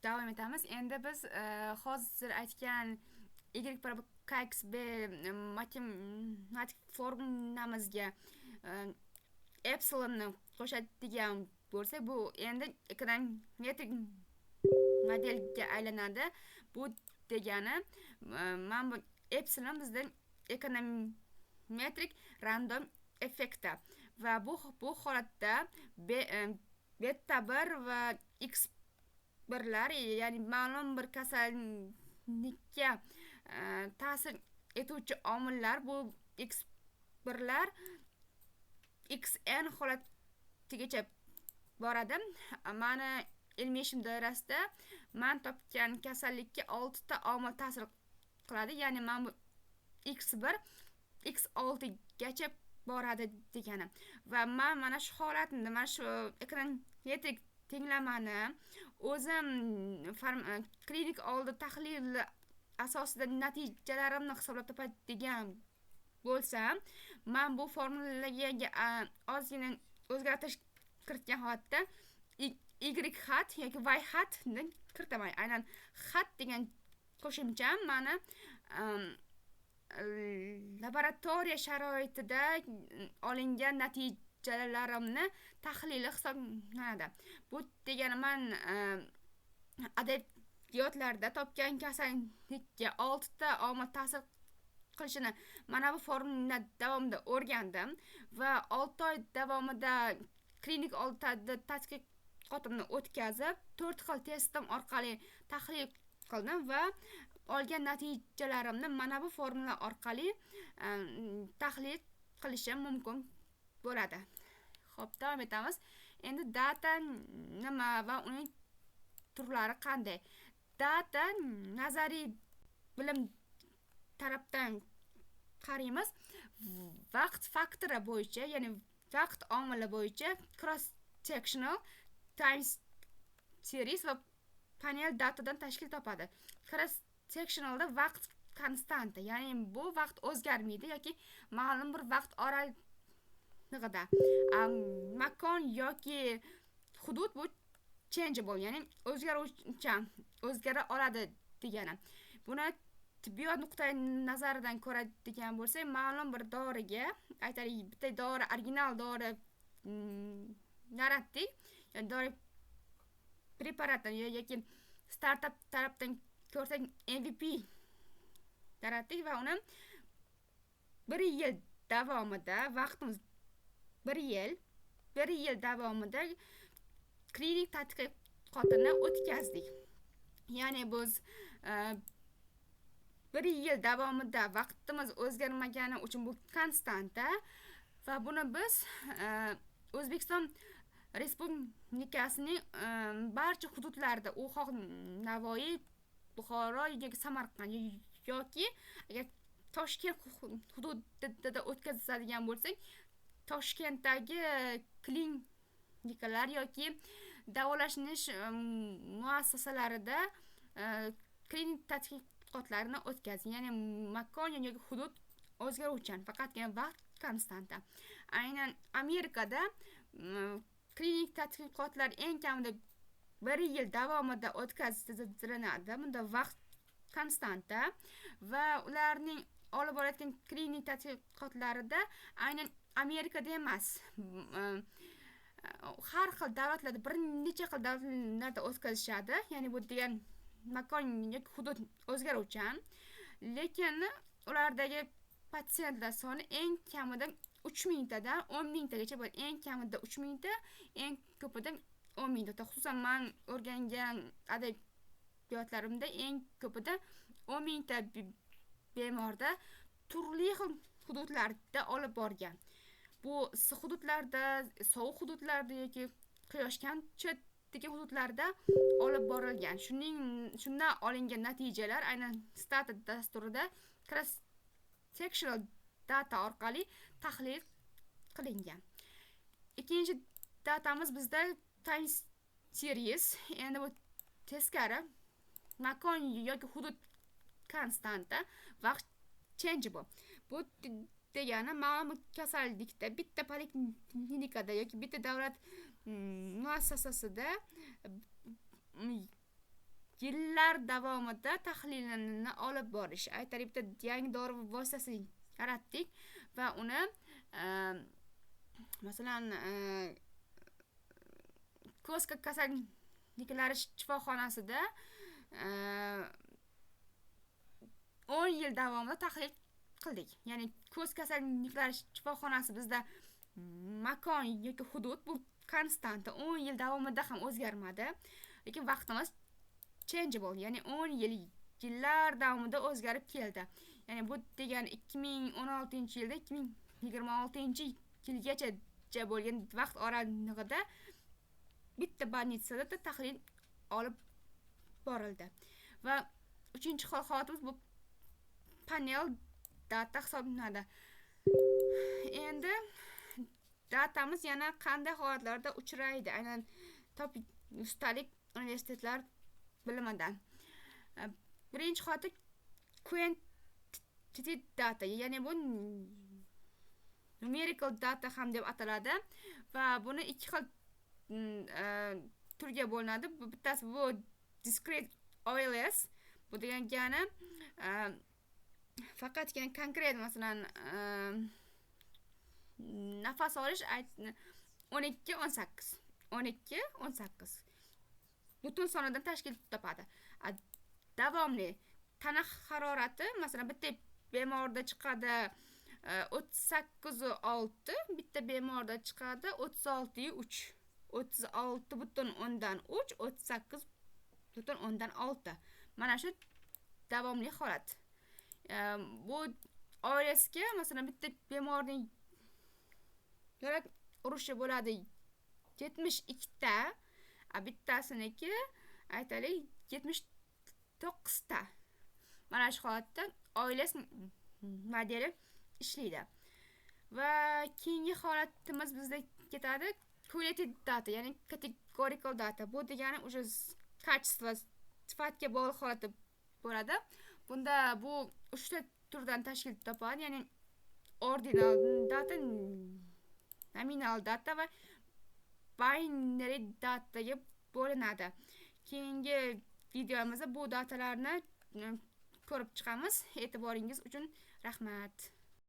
davom etamiz. Endi biz hozir aytgan y bar kx b matematik formulamizga epsilonni qo'shadigan bo'lsak, bu endi ekonometrik modelga aylanadi. Bu degani mana bu epsilon bizda ekonometrik random effekti va bu holatda beta 1 va x birlar, ya'ni ma'lum bir kasallikka ta'sir etuvchi omillar, bu x birlar xn holatigacha boradi. Mani ilmiy ishim doirasida men topgan kasallikka 6 ta omil ta'sir qiladi, ya'ni men bu x1 x6 gacha boradi degani. Va men mana shu holatni, mana shu ekonometrik tenglamani o'zim klinik oldi tahlil asosida natijalarimni hisoblab topadigan bo'lsam, men bu formulaga ozgina o'zgartirish kiritgan holatda y xat yoki y xatni kiritaman. Aynan xat degan qo'shimcham mani laboratoriya sharoitida olingan natijalarimni tahlili hisoblanadi. Bu degani men adabiyotlarda topgan kasallikka 6 ta omil ta'sir qilishini mana bu formula davomida o'rgandim va 6 oy davomida klinik oldi tadqiqotimni o'tkazib 4 xil testim orqali tahlil qildim va olgan natijalarimni mana bu formula orqali tahlil qilishim mumkin bo'ladi. Xo'p, davom etamiz. Endi data nima va uning turlari qanday? Data nazariy bilim tarafdan qaraymiz. Vaqt faktori bo'yicha, ya'ni vaqt omili bo'yicha cross sectional time series va panel datadan tashkil topadi. Cross sectionalda vaqt konstanti, ya'ni bu vaqt o'zgarmaydi yoki ma'lum bir vaqt oralig'ida. Makon yoki hudud bu changeable, ya'ni o'zgaruvchan, o'zgara oladi degani. Buni tibbiyot nuqtai nazaridan ko'radigan bo'lsak, ma'lum bir doriga, aytaylik, bitta dori, original dori yaratdik, ya'ni dori preparatni yoki startup tarafdan ko'rsak MVP yaratdik va uni 1 yil davomida, vaqtimiz 1 yil davomida klinik tadqiqotini o'tkazdik. Ya'ni biz 1 yil davomida vaqtimiz o'zgarmagani uchun bu konstanta va buni biz O'zbekiston Respublikasining barcha hududlarida, u xoh Navoiy, Buxoro yoki Samarqand yoki agar Toshkent hududida o'tkazadigan bo'lsak, Toshkentdagi klinikalar yoki davolanish muassasalarida klinik tadqiqotlarni o'tkazing. Ya'ni makon yoki hudud o'zgaruvchan, faqatgina vaqt konstanta. Aynan Amerikada klinik tadqiqotlar eng kamida 1 yil davomida o'tkaziladi. Bunda vaqt konstanta va ularning olib borayotgan klinik tadqiqotlarida aynan Amerikada emas, har xil davlatlarda, bir necha xil davlatlarda o'tkazishadi. Ya'ni bu degan makon yoki hudud o'zgaruvchan, lekin ulardagi patsientlar soni eng kamida 3000 tadan 10 tagacha bo'ladi. Eng kamida 3000 ta, eng ko'pida 10 ta. Xususan men o'rgangan adabiyotlarimda eng ko'pida 10 ta bemorda turli xil hududlarda olib borgan. Bu issiq hududlarda, sovuq hududlarda yoki quyoshgan degan hududlarda olib borilgan. Shundan olingan natijalar aynan STATA dasturida cross sectional data orqali tahlil qilingan. Ikkinchi datamiz bizda time series, endi bu teskari, makon yoki hudud konstanta, vaqt changeable. Bu degani ma'lum kasallikda bitta poliklinikada yoki bitta davlat muassasasida yillar davomida tahlilini olib borish. Aytaylik, bitta yangi dori vositasini yaratdik va uni masalan ko'z kasalliklari shifoxonasida 10 yil davomida tahlil qildik. Ya'ni ko'z kasalliklari shifoxonasi bizda makon yoki hudud bu konstanta 10 yil davomida ham o'zgarmadi. Lekin vaqtimiz changeable, ya'ni 10 yillar davomida o'zgarib keldi. Ya'ni bu degani 2016-yilda 2026-yilgacha bo'lgan vaqt oralig'ida bitta больницada tahlil olib borildi. Va 3-holatimiz bu panel data hisoblanadi. Endi datamiz yana qanday holatlarda uchraydi? Aynan topik ustalik universitetlar bilimidan. Birinchi holat quantitative data, ya'ni bu numerical data ham deb ataladi va buni ikki xil turga bo'linadi. Bittasi bu discrete OLS, bu degani faqatgina konkret, masalan nafas olish 12-18 butun sonidan tashkil topadi. Davomli tana harorati, masalan bitta bemorda chiqadi 38.6, bitta bemorda chiqadi 36.3, 36.3, 38.6. Mana shu davomli holat. Bu oilasiga masalan bitta bemorning yurak urishi bo'ladi 72 ta, bittasiniki aytaylik 79 ta. Mana shu holatda oilasi modeli ishlaydi. Va keyingi holatimiz bizda ketadi qualitative data, ya'ni categorical data. Bu degani o'sha kачество, sifatga bog'liq holatda bo'ladi. Bunda bu 3 ta turdan tashkil topadi, ya'ni ordinal data, nominal data va binary dataga bo'linadi. Keyingi videomizda bu datalarni ko'rib chiqamiz. E'tiboringiz uchun rahmat.